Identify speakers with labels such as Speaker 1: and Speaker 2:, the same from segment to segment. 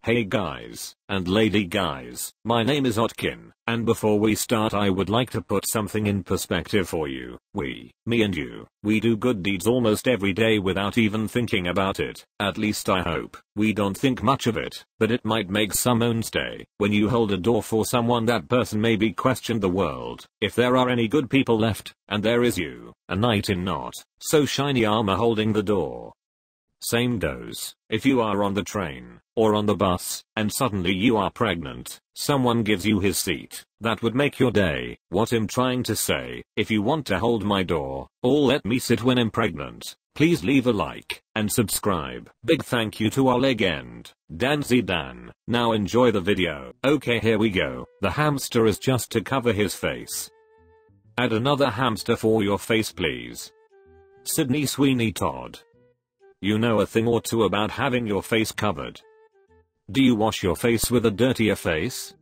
Speaker 1: Hey guys, and lady guys, my name is Otkin, and before we start I would like to put something in perspective for you. Me and you, we do good deeds almost every day without even thinking about it. At least I hope. We don't think much of it, but it might make someone's day. When you hold a door for someone, that person may be questioned the world. If there are any good people left, and there is you, a knight in not so shiny armor holding the door. Same goes, if you are on the train, or on the bus, and suddenly you are pregnant, someone gives you his seat, that would make your day. What I'm trying to say, if you want to hold my door, or let me sit when I'm pregnant, please leave a like, and subscribe. Big thank you to our legend, Dan. Now enjoy the video. Okay, here we go. The hamster is just to cover his face. Add another hamster for your face please. Sydney Sweeney Todd. You know a thing or two about having your face covered. Do you wash your face with a dirtier face?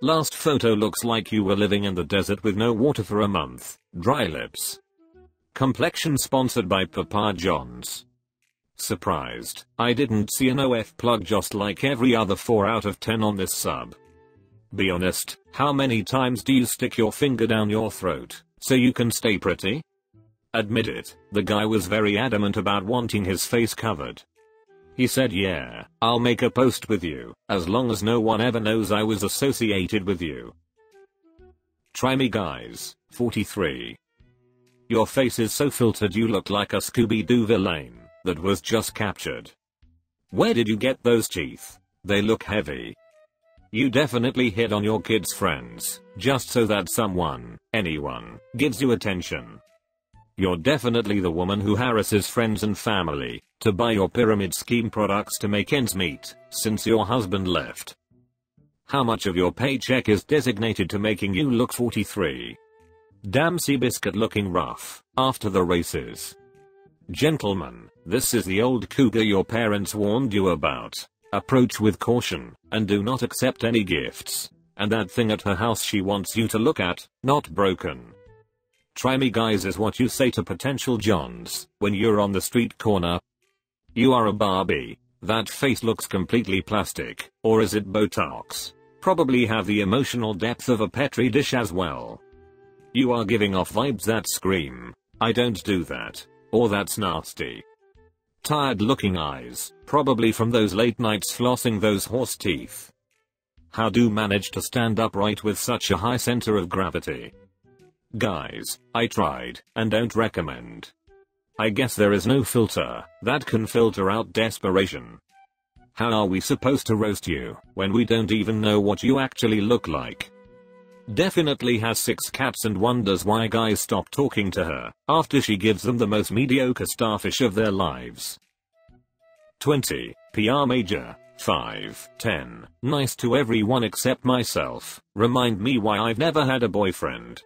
Speaker 1: Last photo looks like you were living in the desert with no water for a month. Dry lips. Complexion sponsored by Papa John's. Surprised, I didn't see an OF plug just like every other 4 out of 10 on this sub. Be honest, how many times do you stick your finger down your throat so you can stay pretty? Admit it, the guy was very adamant about wanting his face covered. He said, yeah, I'll make a post with you, as long as no one ever knows I was associated with you. Try me guys, 43. Your face is so filtered you look like a Scooby-Doo villain that was just captured. Where did you get those teeth? They look heavy. You definitely hit on your kids' friends, just so that anyone, gives you attention. You're definitely the woman who harasses friends and family to buy your pyramid scheme products to make ends meet since your husband left. How much of your paycheck is designated to making you look 43? Damn Seabiscuit looking rough after the races. Gentlemen, this is the old cougar your parents warned you about. Approach with caution and do not accept any gifts. And that thing at her house she wants you to look at, not broken. Try me guys is what you say to potential Johns when you're on the street corner. You are a Barbie. That face looks completely plastic, or is it Botox? Probably have the emotional depth of a Petri dish as well. You are giving off vibes that scream, I don't do that, or that's nasty. Tired looking eyes, probably from those late nights flossing those horse teeth. How do you manage to stand upright with such a high center of gravity? Guys, I tried, and don't recommend. I guess there is no filter that can filter out desperation. How are we supposed to roast you when we don't even know what you actually look like? Definitely has 6 cats and wonders why guys stop talking to her after she gives them the most mediocre starfish of their lives. 20. PR Major. 5. 10. Nice to everyone except myself. Remind me why I've never had a boyfriend.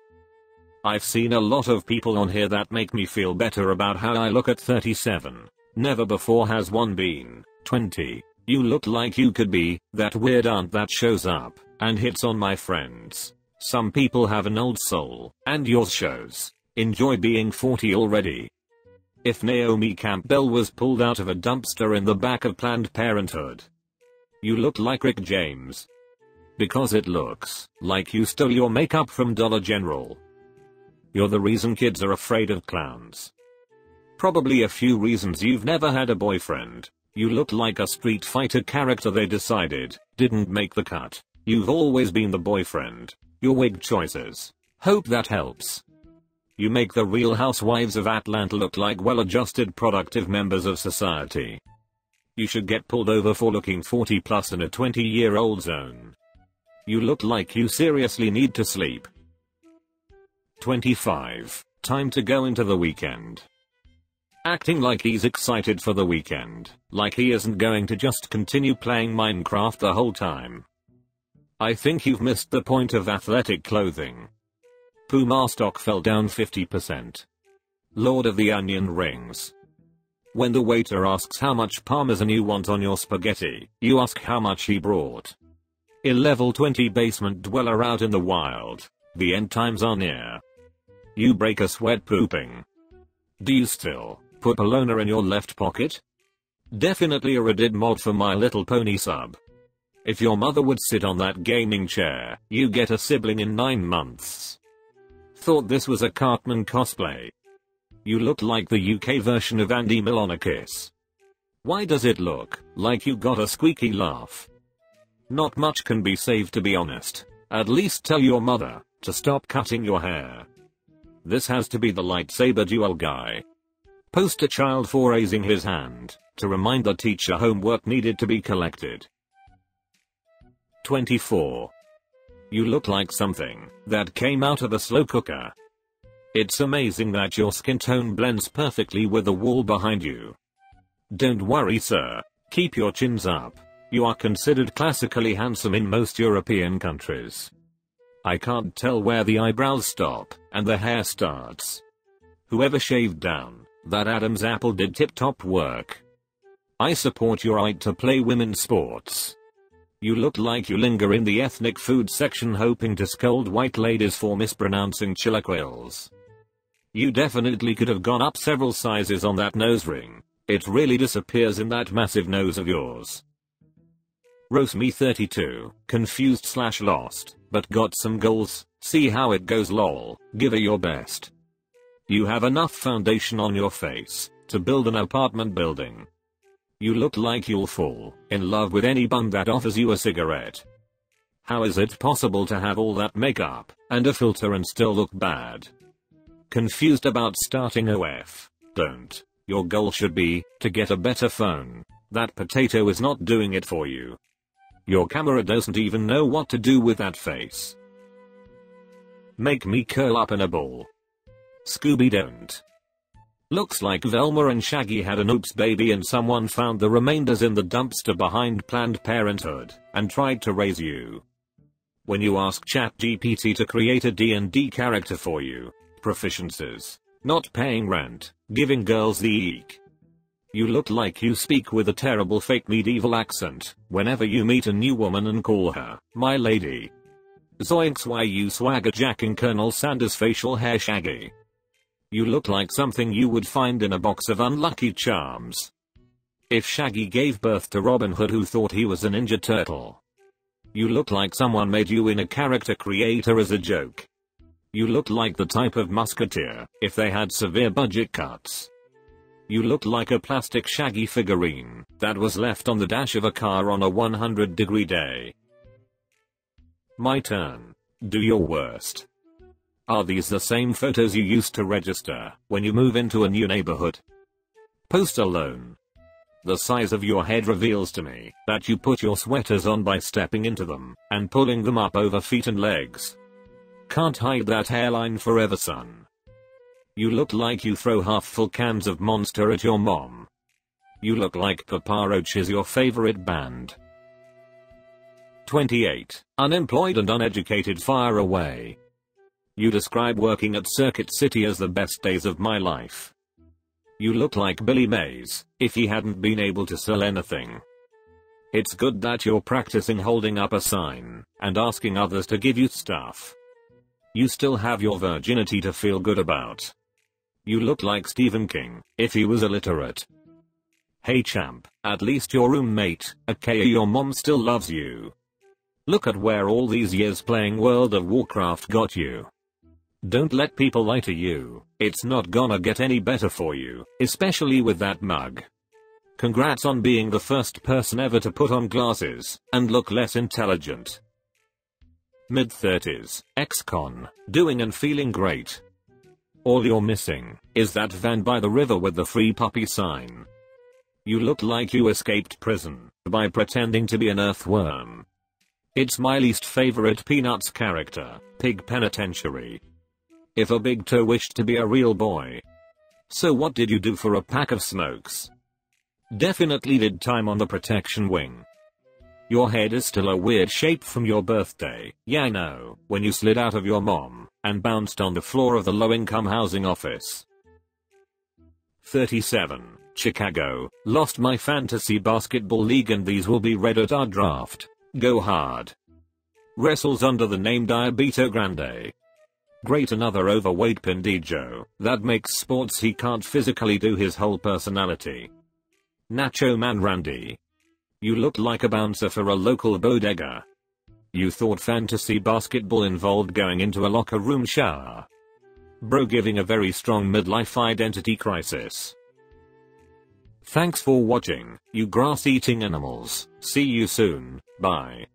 Speaker 1: I've seen a lot of people on here that make me feel better about how I look at 37. Never before has one been. 20. You look like you could be that weird aunt that shows up and hits on my friends. Some people have an old soul, and yours shows. Enjoy being 40 already. If Naomi Campbell was pulled out of a dumpster in the back of Planned Parenthood. You look like Rick James. Because it looks like you stole your makeup from Dollar General. You're the reason kids are afraid of clowns. Probably a few reasons you've never had a boyfriend. You look like a Street Fighter character they decided didn't make the cut. You've always been the boyfriend. Your wig choices. Hope that helps. You make the Real Housewives of Atlanta look like well-adjusted productive members of society. You should get pulled over for looking 40 plus in a 20-year-old zone. You look like you seriously need to sleep. 25. Time to go into the weekend. Acting like he's excited for the weekend, like he isn't going to just continue playing Minecraft the whole time. I think you've missed the point of athletic clothing. Puma stock fell down 50%. Lord of the Onion Rings. When the waiter asks how much parmesan you want on your spaghetti, you ask how much he brought. A level 20 basement dweller out in the wild. The end times are near. You break a sweat pooping. Do you still put Polona in your left pocket? Definitely a Reddit mod for My Little Pony sub. If your mother would sit on that gaming chair, you get a sibling in 9 months. Thought this was a Cartman cosplay. You look like the UK version of Andy Milonakis. Why does it look like you got a squeaky laugh? Not much can be saved, to be honest. At least tell your mother to stop cutting your hair. This has to be the lightsaber duel guy. Poster child for raising his hand to remind the teacher homework needed to be collected. 24. You look like something that came out of a slow cooker. It's amazing that your skin tone blends perfectly with the wall behind you. Don't worry, sir. Keep your chins up. You are considered classically handsome in most European countries. I can't tell where the eyebrows stop and the hair starts. Whoever shaved down that Adam's apple did tip-top work. I support your right to play women's sports. You look like you linger in the ethnic food section hoping to scold white ladies for mispronouncing chilaquiles. You definitely could have gone up several sizes on that nose ring. It really disappears in that massive nose of yours. Roseme 32, confused/lost, but got some goals, see how it goes lol, give her your best. You have enough foundation on your face to build an apartment building. You look like you'll fall in love with any bum that offers you a cigarette. How is it possible to have all that makeup and a filter and still look bad? Confused about starting OF? Don't. Your goal should be to get a better phone. That potato is not doing it for you. Your camera doesn't even know what to do with that face. Make me curl up in a ball. Scooby don't. Looks like Velma and Shaggy had an oops baby and someone found the remainders in the dumpster behind Planned Parenthood and tried to raise you. When you ask ChatGPT to create a D&D character for you, proficiencies, not paying rent, giving girls the eek. You look like you speak with a terrible fake medieval accent whenever you meet a new woman and call her, my lady. Zoinks, why you swagger jacking Colonel Sanders' facial hair Shaggy. You look like something you would find in a box of Unlucky Charms. If Shaggy gave birth to Robin Hood who thought he was a Ninja Turtle. You look like someone made you in a character creator as a joke. You look like the type of musketeer if they had severe budget cuts. You look like a plastic Shaggy figurine that was left on the dash of a car on a 100-degree day. My turn. Do your worst. Are these the same photos you used to register when you move into a new neighborhood? Post alone. The size of your head reveals to me that you put your sweaters on by stepping into them and pulling them up over feet and legs. Can't hide that hairline forever, son. You look like you throw half-full cans of Monster at your mom. You look like Papa Roach is your favorite band. 28. Unemployed and uneducated, fire away. You describe working at Circuit City as the best days of my life. You look like Billy Mays if he hadn't been able to sell anything. It's good that you're practicing holding up a sign and asking others to give you stuff. You still have your virginity to feel good about. You look like Stephen King if he was illiterate. Hey champ, at least your roommate, aka your mom, still loves you. Look at where all these years playing World of Warcraft got you. Don't let people lie to you. It's not gonna get any better for you, especially with that mug. Congrats on being the first person ever to put on glasses and look less intelligent. Mid-30s, ex-con, doing and feeling great. All you're missing is that van by the river with the free puppy sign. You look like you escaped prison by pretending to be an earthworm. It's my least favorite Peanuts character, Pig Penitentiary. If a big toe wished to be a real boy. So what did you do for a pack of smokes? Definitely did time on the protection wing. Your head is still a weird shape from your birthday, yeah I know, when you slid out of your mom and bounced on the floor of the low-income housing office. 37. Chicago, lost my fantasy basketball league and these will be read at our draft. Go hard. Wrestles under the name Diabito Grande. Great, another overweight Pindijo that makes sports he can't physically do his whole personality. Nacho Man Randy. You looked like a bouncer for a local bodega. You thought fantasy basketball involved going into a locker room shower. Bro giving a very strong midlife identity crisis. Thanks for watching, you grass-eating animals. See you soon. Bye.